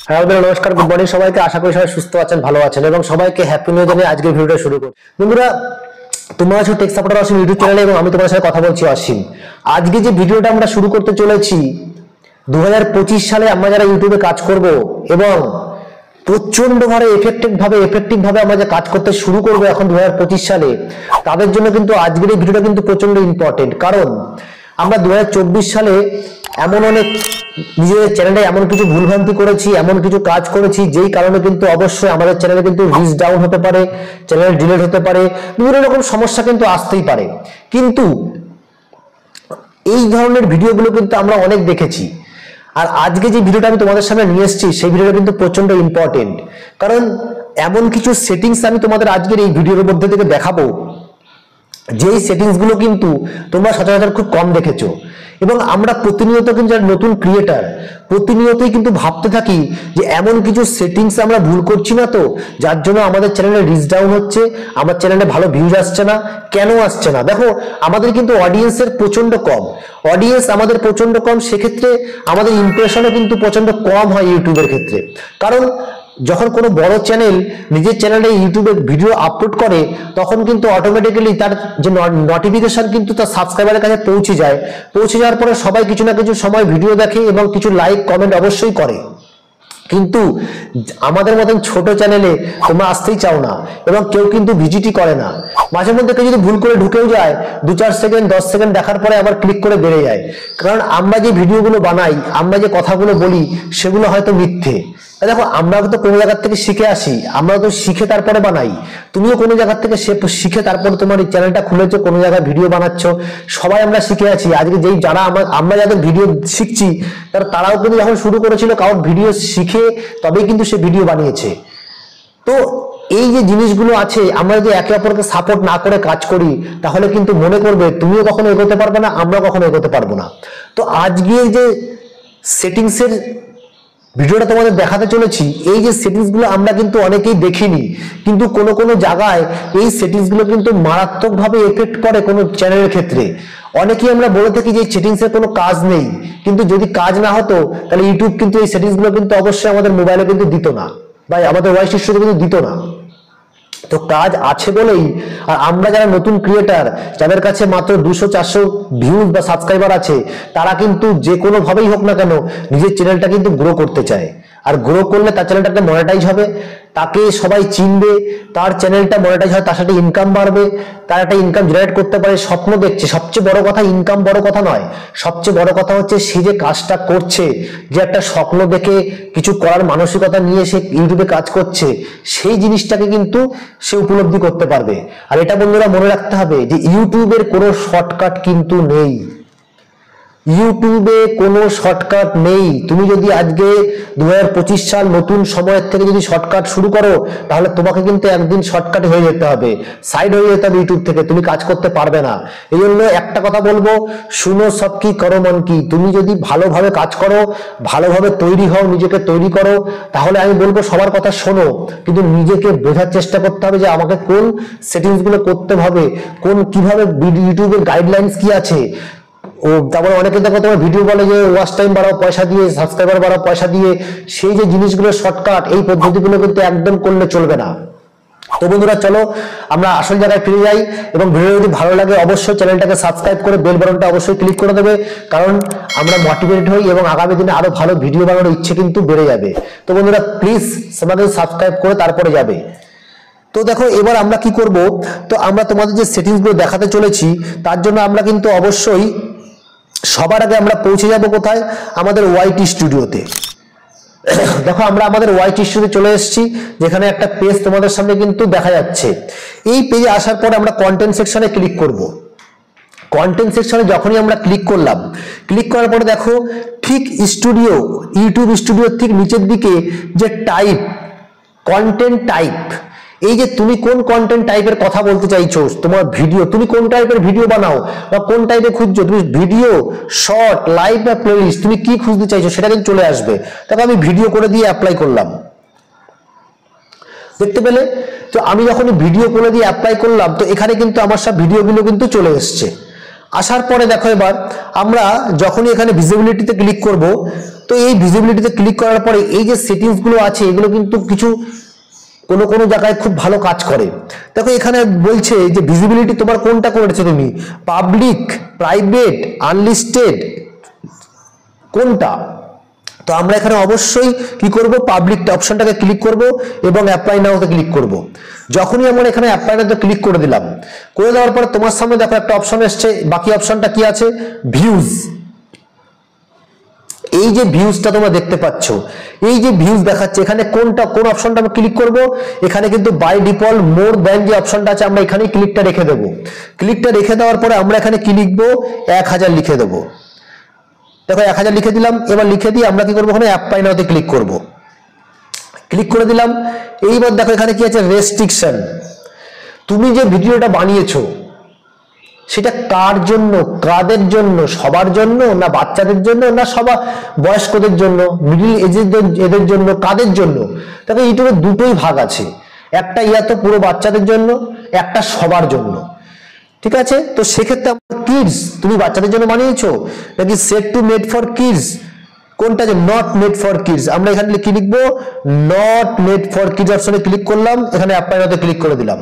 হ্যাঁ বন্ধুরা, নমস্কার, গুড মর্নিং সবাইকে। আশা করি সবাই সুস্থ আছেন, ভালো আছেন এবং সবাইকে হ্যাপি নিউ জানিয়ে আজকের ভিডিওটা শুরু করি। বন্ধুরা, তোমরা আছো টেক সাপোর্টার অসীম ইউটিউব চ্যানেলে এবং আমি তোমার সাথে কথা বলছি অসীম। আজকে যে ভিডিওটা আমরা শুরু করতে চলেছি, 2025 সালে আমরা যারা ইউটিউবে কাজ করব এবং প্রচন্ড ভাবে এফেক্টিভ ভাবে আমরা যে কাজ করতে শুরু করবো এখন 2025 সালে, তাদের জন্য কিন্তু আজকের এই ভিডিওটা কিন্তু প্রচন্ড ইম্পর্টেন্ট। কারণ আমরা 2024 সালে এমন অনেক নিজেদের চ্যানেলে এমন কিছু ভুলভ্রান্তি করেছি, এমন কিছু কাজ করেছি যেই কারণে কিন্তু অবশ্যই আমাদের চ্যানেলে কিন্তু রিচ ডাউন হতে পারে, চ্যানেল ডিলিট হতে পারে, বিভিন্ন রকম সমস্যা কিন্তু আসতেই পারে। কিন্তু এই ধরনের ভিডিওগুলো কিন্তু আমরা অনেক দেখেছি। আর আজকে যে ভিডিওটা আমি তোমাদের সামনে নিয়ে এসেছি সেই ভিডিওটা কিন্তু প্রচন্ড ইম্পর্টেন্ট। কারণ এমন কিছু সেটিংস আমি তোমাদের আজকের এই ভিডিওর মধ্যে থেকে দেখাবো, যেই সেটিংস গুলো কিন্তু তোমরা সচরাচর খুব কম দেখেছো। এবং আমরা প্রতিনিয়ত কিন্তু নতুন ক্রিয়েটার প্রতিনিয়তই কিন্তু ভাবতে থাকি যে এমন কিছু সেটিংস আমরা ভুল করছি না তো, যার জন্য আমাদের চ্যানেলে রিচ ডাউন হচ্ছে, আমার চ্যানেলে ভালো ভিউজ আসছে না। কেন আসছে না? দেখো, আমাদের কিন্তু অডিয়েন্সের প্রচন্ড কম, আমাদের প্রচন্ড কম। সেক্ষেত্রে আমাদের ইমপ্রেশনও কিন্তু প্রচন্ড কম হয় ইউটিউবের ক্ষেত্রে। কারণ যখন কোনো বড় চ্যানেল নিজের চ্যানেলে ইউটিউবে ভিডিও আপলোড করে, তখন কিন্তু অটোমেটিক্যালি তার যে নোটিফিকেশন কিন্তু তার সাবস্ক্রাইবারের কাছে পৌঁছে যাওয়ার পরে সবাই কিছু না কিছু সময় ভিডিও দেখে এবং কিছু লাইক কমেন্ট অবশ্যই করে। কিন্তু আমাদের মতন ছোট চ্যানেলে তোমরা আসতেই চাও না এবং কেউ কিন্তু ভিজিটই করে না। মাঝে মধ্যে কেউ যদি ভুল করে ঢুকেও যায়, 2-4 সেকেন্ড 10 সেকেন্ড দেখার পরে আবার ক্লিক করে বেড়ে যায়। কারণ আমরা যে ভিডিওগুলো বানাই, আমরা যে কথাগুলো বলি, সেগুলো হয়তো মিথ্যে। দেখো, আমরা তো কোনো জায়গা থেকে শিখে আসি, আমরা তো শিখে তারপরে বানাই। তুমিও কোনো জায়গা থেকে শিখে তারপরে তোমার এই চ্যানেলটা খুলেছো, কোনো জায়গায় ভিডিও বানাচ্ছ। সবাই আমরা শিখে আছি। আজকে যারা আমরা যাদের ভিডিও শিখছি, তারাও কিন্তু যখন শুরু করেছিল কারোর ভিডিও শিখে তবেই কিন্তু সে ভিডিও বানিয়েছে। তো এই যে জিনিসগুলো আছে, আমরা যদি একে অপরকে সাপোর্ট না করে কাজ করি, তাহলে কিন্তু মনে করবে তুমিও কখনো এগোতে পারবে না, আমরাও কখনো এগোতে পারবো না। তো আজকে যে সেটিংসের ভিডিওটা তোমাদের দেখাতে চলেছি, এই যে সেটিংস গুলো আমরা কিন্তু অনেকেই দেখিনি, কিন্তু কোনো জায়গায় এই সেটিংস গুলো কিন্তু মারাত্মক ভাবে এফেক্ট করে কোনো চ্যানেলের ক্ষেত্রে। অনেকেই আমরা বলে থাকি যে এই সেটিংস এর কোনো কাজ নেই, কিন্তু যদি কাজ না হতো তাহলে ইউটিউব কিন্তু এই সেটিংস গুলো কিন্তু অবশ্যই আমাদের মোবাইলে কিন্তু দিত না, বা আমাদের ভয়েস হিস্ট্রিতে কিন্তু দিত না। তো কাজ আছে বলেই, আর আমরা যারা নতুন ক্রিয়েটার, যাদের কাছে মাত্র 200-400 ভিউজ বা সাবস্ক্রাইবার আছে, তারা কিন্তু যে কোনো ভাবেই হোক না কেন নিজের চ্যানেলটা কিন্তু গ্রো করতে চায়। আর গ্রো করলে তার চ্যানেলটাকে মনিটাইজ হবে, তাকে সবাই চিনবে, তার চ্যানেলটা মনিটাইজ হয়, তার সাথে ইনকাম বাড়বে, তার একটা ইনকাম জেনারেট করতে পারে, স্বপ্ন দেখছে। সবচেয়ে বড় কথা ইনকাম বড় কথা নয়, সবচেয়ে বড় কথা হচ্ছে সে যে কাজটা করছে, যে একটা স্বপ্ন দেখে কিছু করার মানসিকতা নিয়ে সে ইউটিউবে কাজ করছে, সেই জিনিসটাকে কিন্তু সে উপলব্ধি করতে পারবে। আর এটা বন্ধুরা মনে রাখতে হবে যে ইউটিউবের কোনো শর্টকাট কিন্তু নেই। ইউটিউবে কোনো শর্টকাট নেই। তুমি যদি আজকে 2025 সাল নতুন সময়ের থেকে যদি শর্টকাট শুরু করো, তাহলে তোমাকে কিন্তু একদিন শর্টকাট হয়ে যেতে হবে, সাইড হয়ে যেতে হবে ইউটিউব থেকে, তুমি কাজ করতে পারবে না। এই জন্য একটা কথা বলবো, শুনো সব কি করো মন কি। তুমি যদি ভালোভাবে কাজ করো, ভালোভাবে তৈরি হও, নিজেকে তৈরি করো, তাহলে আমি বলবো সবার কথা শোনো, কিন্তু নিজেকে বোঝার চেষ্টা করতে হবে যে আমাকে কোন সেটিংস গুলো করতে হবে, কিভাবে ইউটিউবের গাইডলাইন্স কি আছে। তারপরে অনেকে দেখো তোমার ভিডিও বলে যে ওয়াচ টাইম বাড়াও পয়সা দিয়ে, সাবস্ক্রাইবার বাড়াও পয়সা দিয়ে। সেই যে জিনিসগুলো শর্টকাট, এই পদ্ধতিগুলো কিন্তু একদম করলে চলবে না। তো বন্ধুরা, চলো আমরা আসল জায়গায় ফিরে যাই। এবং ভিডিও যদি ভালো লাগে অবশ্যই চ্যানেলটাকে সাবস্ক্রাইব করে বেল বাটনটা অবশ্যই ক্লিক করে দেবে, কারণ আমরা মোটিভেটেড হই এবং আগামী দিনে আরো ভালো ভিডিও বানানোর ইচ্ছে কিন্তু বেড়ে যাবে। তো বন্ধুরা, প্লিজ আমাদের সাবস্ক্রাইব করে তারপরে যাবে। তো দেখো, এবার আমরা কি করব, তো আমরা তোমাদের যে সেটিংস গুলো দেখাতে চলেছি, তার জন্য আমরা কিন্তু অবশ্যই সবার আগে আমরা পৌঁছে যাব কোথায়, আমাদের ওয়াইটি স্টুডিওতে। দেখো, আমরা আমাদের ওয়াইটি স্টুডিওতে চলে এসেছি, যেখানে একটা পেজ তোমাদের সামনে কিন্তু দেখা যাচ্ছে। এই পেজে আসার পর আমরা কন্টেন্ট সেকশনে ক্লিক করব। কন্টেন্ট সেকশনে যখনই আমরা ক্লিক করলাম, ক্লিক করার পরে দেখো ঠিক ইউটিউব স্টুডিওর ঠিক নিচের দিকে যে টাইপ, কন্টেন্ট টাইপ, এই যে তুমি কোন কন্টেন্ট টাইপের কথা বলতে চাইছো, তোমার ভিডিও, তুমি কোন টাইপের ভিডিও বানাও বা কোন টাইপের খুঁজছো, তুমি ভিডিও, শর্ট, লাইভ বা প্লেলিস্ট, তুমি কি খুঁজতে চাইছো সেটা কিন্তু চলে আসবে। দেখো, আমি ভিডিও করে দিয়ে অ্যাপ্লাই করলাম, দেখতে পেলে? তো আমি যখন ভিডিও করে দিয়ে অ্যাপ্লাই করলাম, তো এখানে কিন্তু আমার সব ভিডিওগুলো কিন্তু চলে এসছে। আসার পরে দেখো, এবার আমরা যখনই এখানে ভিজিবিলিটিতে ক্লিক করব, তো তো এই ভিজিবিলিটিতে ক্লিক করার পরে এই যে সেটিংস গুলো আছে এগুলো কিন্তু কিছু কোনো কোনো জায়গায় খুব ভালো কাজ করে। দেখো এখানে বলছে যে ভিজিবিলিটি তোমার কোনটা করেছো, তুমি পাবলিক, প্রাইভেট, আনলিস্টেড, কোনটা। তো আমরা এখানে অবশ্যই কি করব, পাবলিক অপশনটাকে ক্লিক করব এবং অ্যাপ্লাই নাওতে ক্লিক করব। যখনই আমরা এখানে অ্যাপ্লাই নাওতে ক্লিক করে দিলাম, করে দেওয়ার পরে তোমার সামনে দেখো একটা অপশন এসছে, বাকি অপশনটা কি আছে, ভিউজ। এই যে ভিউজটা তোমরা দেখতে পাচ্ছ, এই যে ভিউজ দেখাচ্ছে, এখানে কোনটা কোন অপশনটা আমরা ক্লিক করব, এখানে কিন্তু বাই ডিফল্ট মোর দ্যান যে অপশনটা আছে আমরা এখানে ক্লিকটা রেখে দেবো। ক্লিকটা রেখে দেওয়ার পরে আমরা এখানে কি লিখবো, 1000 লিখে দেবো। দেখো 1000 লিখে দিলাম। এবার লিখে দিয়ে আমরা কি করবো, ওখানে অ্যাপ্লাই নাওতে ক্লিক করব। ক্লিক করে দিলাম। এইবার দেখো এখানে কি আছে, রেস্ট্রিকশন। তুমি যে ভিডিওটা বানিয়েছো সেটা কার জন্য, কাদের জন্য, সবার জন্য না বাচ্চাদের জন্য না সবার বয়স্কদের জন্য, মিডিল এদের জন্য, কাদের জন্য। দেখো ইউটিউবে দুটোই ভাগ আছে, একটা তো পুরো বাচ্চাদের জন্য, একটা সবার জন্য। ঠিক আছে, তো সেক্ষেত্রে কিডস তুমি বাচ্চাদের জন্য বানিয়েছো নাকি set to made for kids, কোনটা যে নট মেড ফর কিডস, আমরা এখানে কি লিখবো, নট মেড ফর কিডস অপশনে ক্লিক করলাম, এখানে অ্যাপ্লাই নাওতে ক্লিক করে দিলাম।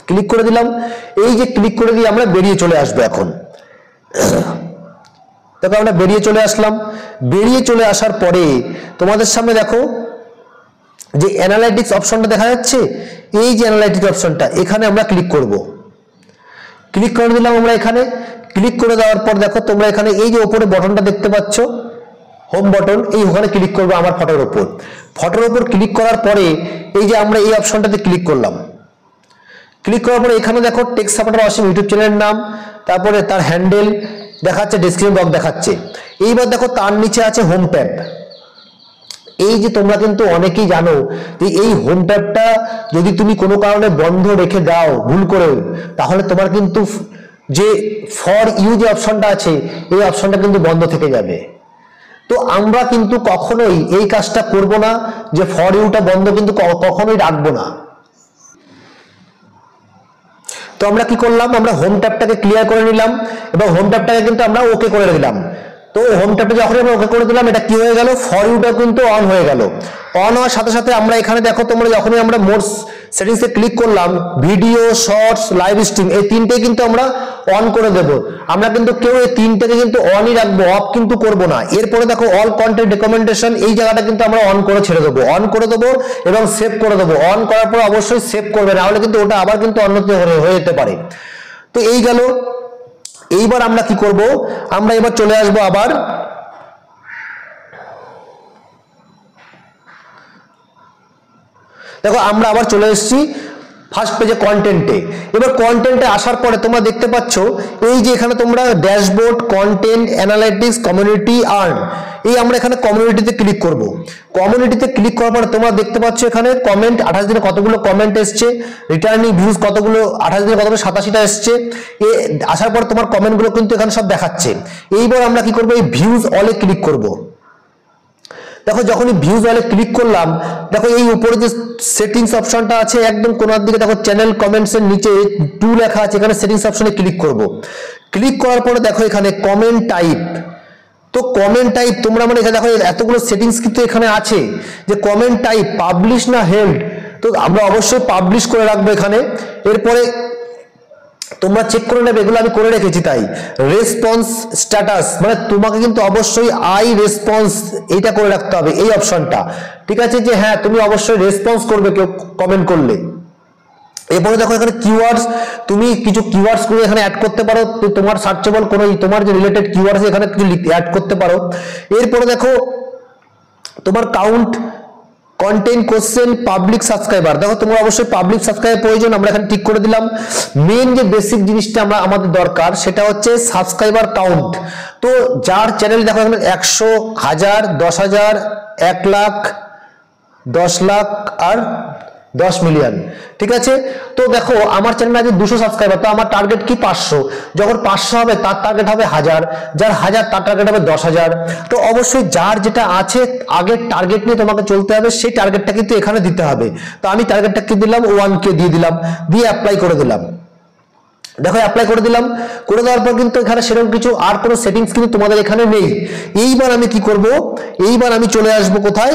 ক্লিক করে দিলাম। এই যে ক্লিক করে দিয়ে আমরা বেরিয়ে চলে আসবো। এখন দেখো আমরা বেরিয়ে চলে আসলাম। বেরিয়ে চলে আসার পরে তোমাদের সামনে দেখো যে অ্যানালাইটিক্স অপশনটা দেখা যাচ্ছে, এই যে অ্যানালাইটিক্স অপশনটা এখানে আমরা ক্লিক করব। ক্লিক করে দিলাম আমরা এখানে। ক্লিক করে দেওয়ার পর দেখো তোমরা এখানে এই যে উপরে বটনটা দেখতে পাচ্ছ, হোম বটন, এই ওখানে ক্লিক করবো আমার ফটোর উপর। ফটোর উপর ক্লিক করার পরে এই যে আমরা এই অপশনটাতে ক্লিক করলাম। ক্লিক করার পরে এখানে দেখো টেক সাপোর্টার অসীম ইউটিউব চ্যানেলের নাম, তারপরে তার হ্যান্ডেল দেখাচ্ছে, ডেসক্রিপশন বক্স দেখাচ্ছে। এইবার দেখো তার নিচে আছে হোম ট্যাব। এই যে তোমরা কিন্তু অনেকেই জানো যে এই হোম ট্যাবটা যদি তুমি কোনো কারণে বন্ধ রেখে দাও ভুল করে, তাহলে তোমার কিন্তু যে ফর ইউ যে অপশনটা আছে এই অপশনটা কিন্তু বন্ধ থেকে যাবে। তো আমরা কিন্তু কখনোই এই কাজটা করব না, যে ফর ইউটা বন্ধ কিন্তু কখনোই রাখবো না। তো আমরা কি করলাম, আমরা হোম ট্যাবটাকে ক্লিয়ার করে নিলাম এবং হোম ট্যাবটাকে কিন্তু আমরা ওকে করে দিলাম। তো হোম ট্যাবটা যখন আমরা ওকে করে দিলাম, এটা কি হয়ে গেল, ফর ইউটা কিন্তু অন হয়ে গেল। অন হওয়ার সাথে সাথে আমরা এখানে দেখো তোমরা যখনই আমরা মোর সেটিংসে ক্লিক করলাম, ভিডিও, শর্টস, লাইভ স্ট্রিম এই তিনটেই কিন্তু আমরা অন করে দেব। আমরা কিন্তু কেউ এই তিনটাকে কিন্তু অনই রাখবো, অফ কিন্তু করব না। এরপরে দেখো অল কন্টেন্ট রেকমেন্ডেশন, এই জায়গাটা কিন্তু আমরা অন করে ছেড়ে দেবো, অন করে দেবো এবং সেভ করে দেবো। অন করার পর অবশ্যই সেভ করবে, না হলে কিন্তু ওটা আবার কিন্তু অন্যতে হয়ে যেতে পারে। তো এই গেল। এইবার আমরা কি করব, আমরা এবার চলে আসবো আবার দেখো আমরা আবার চলে এসেছি ফার্স্ট পেজে কন্টেন্টে। এবার কন্টেন্টে আসার পরে তোমরা দেখতে পাচ্ছ এই যে এখানে তোমরা dashboard, content, analytics, community, earn, এই আমরা এখানে কমিউনিটিতে ক্লিক করব। কমিউনিটিতে ক্লিক করার পরে তোমরা দেখতে পাচ্ছ এখানে কমেন্ট, 28 দিনে কতগুলো কমেন্ট এসছে, রিটার্নিং ভিউজ কতগুলো, 28 দিনে কতগুলো 87টা এসছে। আসার পর তোমার কমেন্টগুলো কিন্তু এখানে সব দেখাচ্ছে। এইবার আমরা কি করব, এই ভিউজ অলে ক্লিক করব। দেখো যখনই ভিউজ অলে ক্লিক করলাম, দেখো এই উপরে যে সেটিংস অপশনটা আছে একদম কোনার দিকে দেখো চ্যানেল কমেন্টস এর নিচে 2 লেখা আছে, এখানে সেটিংস অপশনে ক্লিক করব। ক্লিক করার পরে দেখো এখানে কমেন্ট টাইপ। তো কমেন্ট টাইপ তোমরা মানে এখানে দেখো এতগুলো সেটিংস কিন্তু এখানে আছে যে কমেন্ট টাইপ পাবলিশ না হেল্ড। তো আমরা অবশ্যই পাবলিশ করে রাখবো এখানে। এরপরে তোমরা চেক করে নেবে, এগুলো আমি করে রেখেছি। তাই রেসপন্স স্ট্যাটাস মানে তোমাকে কিন্তু অবশ্যই আই রেসপন্স এইটা করে রাখতে হবে, এই অপশনটা। ঠিক আছে, যে হ্যাঁ তুমি অবশ্যই রেসপন্স করবে কেউ কমেন্ট করলে। এরপরে দেখো এখানে কিওয়ার্ডস, তুমি কিছু কিওয়ার্ডস করে এখানে অ্যাড করতে পারো, তোমার সার্চেবল কোনো তোমার যে রিলেটেড কিওয়ার্ডস এখানে কিছু অ্যাড করতে পারো। এরপরে দেখো তোমার count, content, question, public subscriber. দেখো তোমরা অবশ্যই পাবলিক সাবস্ক্রাইবার প্রয়োজন, আমরা এখানে ঠিক করে দিলাম। মেন যে বেসিক জিনিসটা আমাদের দরকার সেটা হচ্ছে সাবস্ক্রাইবার কাউন্ট। তো যার চ্যানেল দেখো এখানে 100, 1000, 10,000, 1 লাখ, 10 লাখ আর 10 মিলিয়ন। ঠিক আছে, তো দেখো আমার চ্যানেলে আছে 200 সাবস্ক্রাইবার, তো আমার টার্গেট কি 500। যখন 500 হবে তার টার্গেট হবে 1000, যার 1000 তার টার্গেট হবে 10,000। তো অবশ্যই যার যেটা আছে আগের টার্গেট নিয়ে তোমাকে চলতে হবে, সেই টার্গেটটা কিন্তু এখানে দিতে হবে। তো আমি টার্গেটটা কি দিলাম, 1K দিয়ে দিলাম, দিয়ে অ্যাপ্লাই করে দিলাম। দেখো অ্যাপ্লাই করে দিলাম, করে দেওয়ার পর কিন্তু এখানে সেরকম কিছু আর কোনো সেটিংস কিন্তু তোমাদের এখানে নেই। এইবার আমি কি করব, এইবার আমি চলে আসব কোথায়,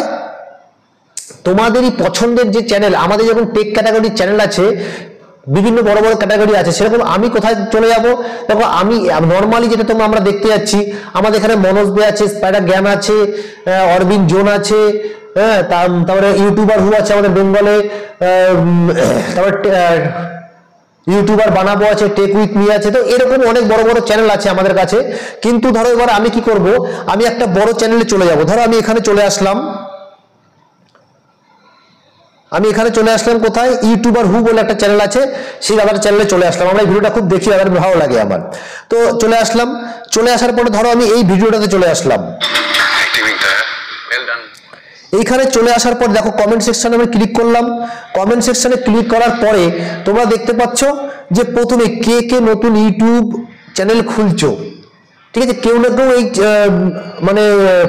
তোমাদেরই পছন্দের যে চ্যানেল, আমাদের যখন টেক ক্যাটাগরির চ্যানেল আছে, বিভিন্ন বড় বড় ক্যাটাগরি আছে, সেরকম আমি কোথায় চলে যাব। দেখো আমি নর্মালি যেটা তোমরা আমরা দেখতে যাচ্ছি, আমাদের এখানে মনোজ দে আছে, স্পাইডার জ্ঞান আছে, অরবিন্দ জোন আছে, হ্যাঁ, তারপরে ইউটিউবার হু আছে আমাদের বেঙ্গলে, তারপরে ইউটিউবার বানাবো আছে, টেক উইথ মি আছে। তো এরকম অনেক বড় বড় চ্যানেল আছে আমাদের কাছে। কিন্তু ধরো এবার আমি কি করব, আমি একটা বড় চ্যানেলে চলে যাব। ধরো আমি এখানে চলে আসলাম, আমি এখানে চলে আসলাম কোথায়, ইউটিউবার হু বলে একটা চ্যানেল আছে, সেই দাদার চ্যানেলে চলে আসলাম। আমরা এই ভিডিওটা খুব দেখি, দাদার ভালো লাগে আমার। তো চলে আসলাম, চলে আসার পরে ধরো আমি এই ভিডিওটাতে চলে আসলাম। এইখানে চলে আসার পর দেখো কমেন্ট সেকশনে আমি ক্লিক করলাম। কমেন্ট সেকশনে ক্লিক করার পরে তোমরা দেখতে পাচ্ছ যে প্রথমে কে কে নতুন ইউটিউব চ্যানেল খুলছো, ঠিক আছে, কেউ না কেউ এই মানে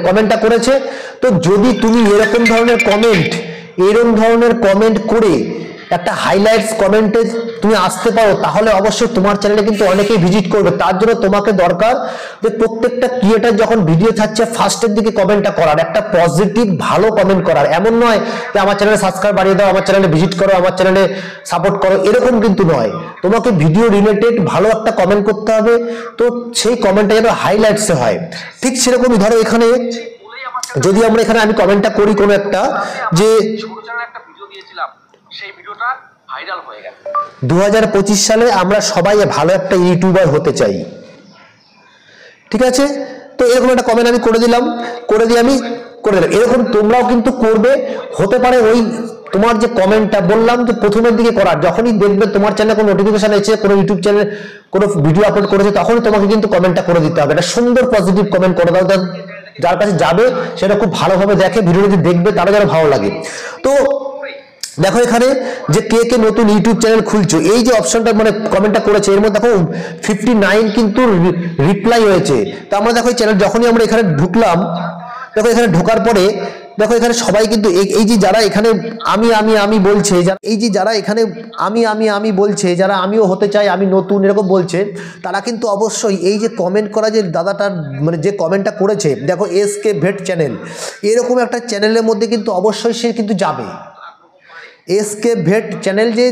কমেন্টটা করেছে। তো যদি তুমি এরকম ধরনের কমেন্ট করে একটা হাইলাইটস কমেন্টে তুমি আসতে পারো, তাহলে অবশ্যই তোমার চ্যানেলে কিন্তু অনেকেই ভিজিট করবে। তার জন্য তোমাকে দরকার যে প্রত্যেকটা ক্রিয়েটার যখন ভিডিও থাকছে ফার্স্টের দিকে কমেন্টটা করার, একটা পজিটিভ ভালো কমেন্ট করার। এমন নয় যে আমার চ্যানেলে সাবস্ক্রাইব বাড়িয়ে দাও, আমার চ্যানেলে ভিজিট করো, আমার চ্যানেলে সাপোর্ট করো, এরকম কিন্তু নয়। তোমাকে ভিডিও রিলেটেড ভালো একটা কমেন্ট করতে হবে, তো সেই কমেন্টটা যেন হাইলাইটসে হয়। ঠিক সেরকমই ধরো এখানে যদি আমরা এখানে আমি কমেন্টটা করি কোনো একটা, যে সেই ভিডিওটা ভাইরাল হয়ে গেছে, 2025 সালে আমরা সবাই ভালো একটা ইউটিউবার হতে চাই, ঠিক আছে। তো এরকম একটা কমেন্ট আমি করে দিলাম, করে দিয়ে আমি করে দিলাম। এরকম তোমরাও কিন্তু করবে। হতে পারে ওই তোমার যে কমেন্টটা বললাম যে প্রথমের দিকে করার, যখনই দেখবে তোমার চ্যানেলে কোনো নোটিফিকেশন এসেছে, কোনো ইউটিউব চ্যানেলে কোনো ভিডিও আপলোড করেছে, তখনই তোমাকে কিন্তু কমেন্টটা করে দিতে হবে। একটা সুন্দর পজিটিভ কমেন্ট করে দাও, যার কাছে যাবে সেটা খুব ভালোভাবে দেখে, ভিডিও যদি দেখবে তারও যেন ভালো লাগে। তো দেখো এখানে যে কে কে নতুন ইউটিউব চ্যানেল খুলছো, এই যে অপশনটা মানে কমেন্টটা করেছে, এর মধ্যে দেখো 59 কিন্তু রিপ্লাই হয়েছে। তো আমরা দেখো এই চ্যানেল যখনই আমরা এখানে ঢুকলাম, দেখো এখানে ঢোকার পরে দেখো এখানে সবাই কিন্তু এই যে যারা এখানে আমি বলছে, এই যে যারা এখানে আমি বলছে, যারা আমিও হতে চাই, আমি নতুন এরকম বলছে, তারা কিন্তু অবশ্যই এই যে কমেন্ট করা যে দাদাটার মানে যে কমেন্টটা করেছে, দেখো এসকে ভেট চ্যানেল, এরকম একটা চ্যানেলের মধ্যে কিন্তু অবশ্যই সে কিন্তু যাবে। এসকে ভেট চ্যানেল যে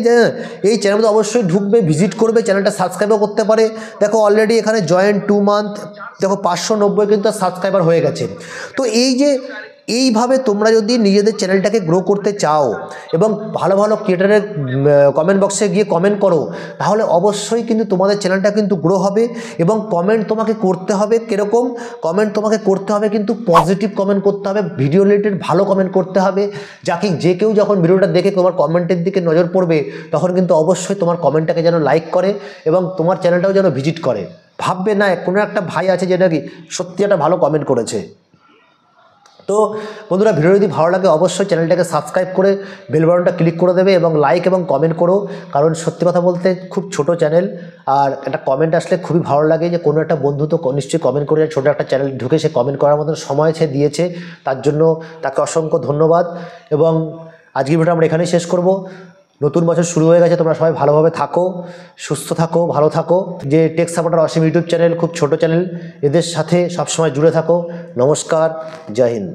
এই চ্যানেলটা অবশ্যই ঢুকবে, ভিজিট করবে, চ্যানেলটা সাবস্ক্রাইবও করতে পারে। দেখো অলরেডি এখানে জয়েন 2 মান্থ, দেখো 590 কিন্তু সাবস্ক্রাইবার হয়ে গেছে। তো এই যে এইভাবে তোমরা যদি নিজেদের চ্যানেলটাকে গ্রো করতে চাও এবং ভালো ভালো ক্রিয়েটারের কমেন্ট বক্সে গিয়ে কমেন্ট করো, তাহলে অবশ্যই কিন্তু তোমাদের চ্যানেলটা কিন্তু গ্রো হবে। এবং কমেন্ট তোমাকে করতে হবে কীরকম কমেন্ট তোমাকে করতে হবে, কিন্তু পজিটিভ কমেন্ট করতে হবে, ভিডিও রিলেটেড ভালো কমেন্ট করতে হবে, যাকে যে কেউ যখন ভিডিওটা দেখে তোমার কমেন্টের দিকে নজর পড়বে, তখন কিন্তু অবশ্যই তোমার কমেন্টটাকে যেন লাইক করে এবং তোমার চ্যানেলটাও যেন ভিজিট করে। ভাববে না কোনো একটা ভাই আছে যেটা কি সত্যি একটা ভালো কমেন্ট করেছে। তো বন্ধুরা, ভিডিও যদি ভালো লাগে অবশ্যই চ্যানেলটাকে সাবস্ক্রাইব করে বেল বাটনটা ক্লিক করে দেবে এবং লাইক এবং কমেন্ট করো। কারণ সত্যি কথা বলতে খুব ছোট চ্যানেল, আর একটা কমেন্ট আসলে খুবই ভালো লাগে যে কোনো একটা বন্ধু তো নিশ্চয়ই কমেন্ট করে, ছোটো একটা চ্যানেল ঢুকে সে কমেন্ট করার মতন সময় সে দিয়েছে, তার জন্য তাকে অসংখ্য ধন্যবাদ। এবং আজকের ভিডিওটা আমরা এখানেই শেষ করব। নতুন বছর শুরু হয়ে গেছে, তোমরা সবাই ভালোভাবে থাকো, সুস্থ থাকো, ভালো থাকো। যে টেক সাপোর্টার অসীম ইউটিউব চ্যানেল খুব ছোট চ্যানেল, এদের সাথে সবসময় জুড়ে থাকো। নমস্কার, জয় হিন্দ।